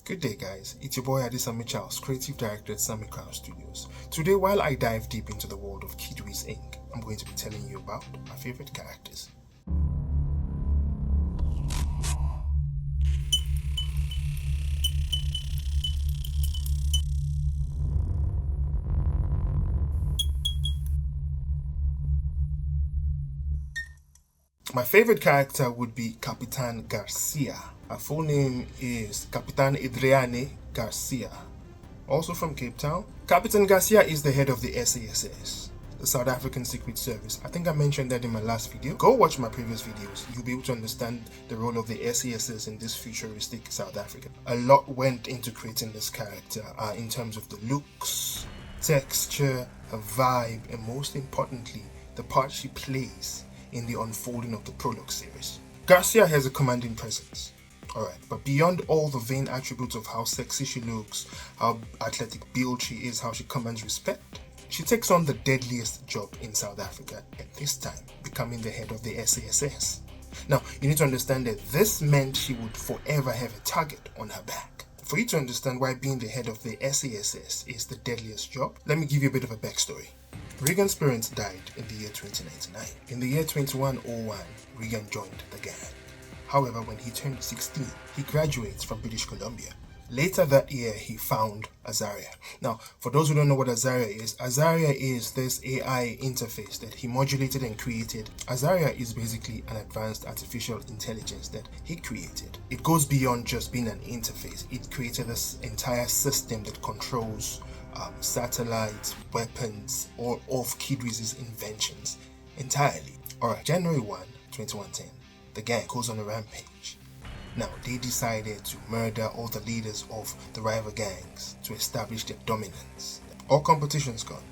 Good day guys, it's your boy Adesanmi Charles, Creative Director at Sanmi Crownn Studios. Today, while I dive deep into the world of KIDWIZ INC, I'm going to be telling you about my favorite characters. My favorite character would be Captain Garcia. Her full name is Captain Adesanmi Garcia. Also from Cape Town, Captain Garcia is the head of the S.A.S, the South African Secret Service. I think I mentioned that in my last video. Go watch my previous videos. You'll be able to understand the role of the S.A.S in this futuristic South Africa. A lot went into creating this character in terms of the looks, texture, her vibe, and most importantly, the part she plays in the unfolding of the Prologue series. Garcia has a commanding presence. Alright, but beyond all the vain attributes of how sexy she looks, how athletic build she is, how she commands respect, she takes on the deadliest job in South Africa, at this time becoming the head of the S.A.S. Now, you need to understand that this meant she would forever have a target on her back. For you to understand why being the head of the S.A.S is the deadliest job, let me give you a bit of a backstory. Reagan's parents died in the year 2099. In the year 2101, Reagan joined the gang. However, when he turned 16, he graduates from British Columbia. Later that year, he found Azaria. Now, for those who don't know what Azaria is this AI interface that he modulated and created. Azaria is basically an advanced artificial intelligence that he created. It goes beyond just being an interface. It created this entire system that controls satellites, weapons, all of KIDWIZ's inventions entirely. Alright, January 1, 2110, the gang goes on a rampage. Now, they decided to murder all the leaders of the rival gangs to establish their dominance. All competitions gone,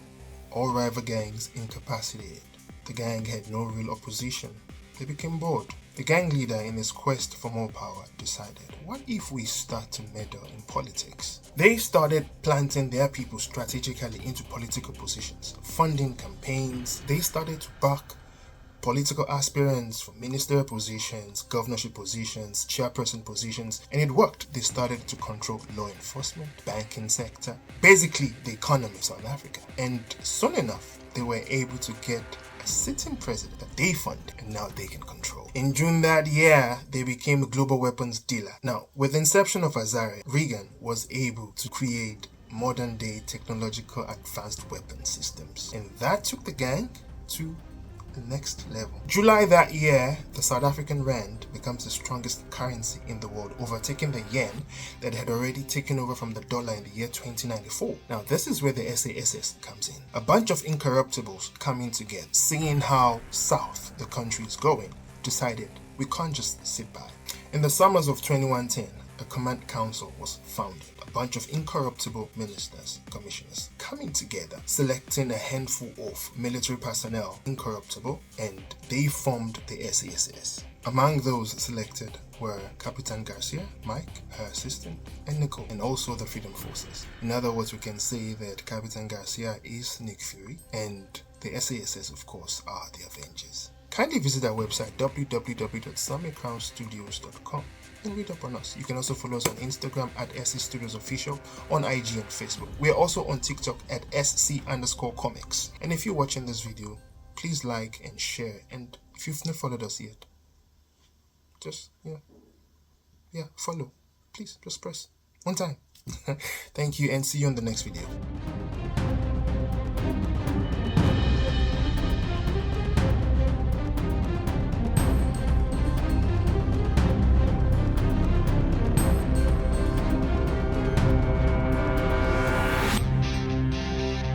all rival gangs incapacitated. The gang had no real opposition. They became bored. The gang leader, in his quest for more power, decided, what if we start to meddle in politics? They started planting their people strategically into political positions, funding campaigns. They started to back political aspirants for ministerial positions, governorship positions, chairperson positions, and it worked. They started to control law enforcement, banking sector, basically the economy of South Africa. And soon enough, they were able to get a sitting president that they funded, and now they can control. In June that year, they became a global weapons dealer. Now, with the inception of Azaria, Reagan was able to create modern day technological advanced weapon systems, and that took the gang to the next level. July that year, the South African rand becomes the strongest currency in the world, overtaking the yen that had already taken over from the dollar in the year 2094. Now, this is where the S.A.S comes in. A bunch of incorruptibles coming together, seeing how south the country is going, decided we can't just sit by. In the summers of 2110, a command council was founded. A bunch of incorruptible ministers, commissioners, coming together, selecting a handful of military personnel, incorruptible, and they formed the S.A.S. Among those selected were Captain Garcia, Mike, her assistant, and Nicole, and also the Freedom Forces. In other words, we can say that Captain Garcia is Nick Fury, and the S.A.S, of course, are the Avengers. Kindly visit our website www.SanmiCrownStudios.com and read up on us. You can also follow us on Instagram at S.A.S Studios Official, on IG and Facebook. We are also on TikTok at SC_comics. And if you're watching this video, please like and share. And if you've not followed us yet, just follow. Please just press one time. Thank you, and see you on the next video.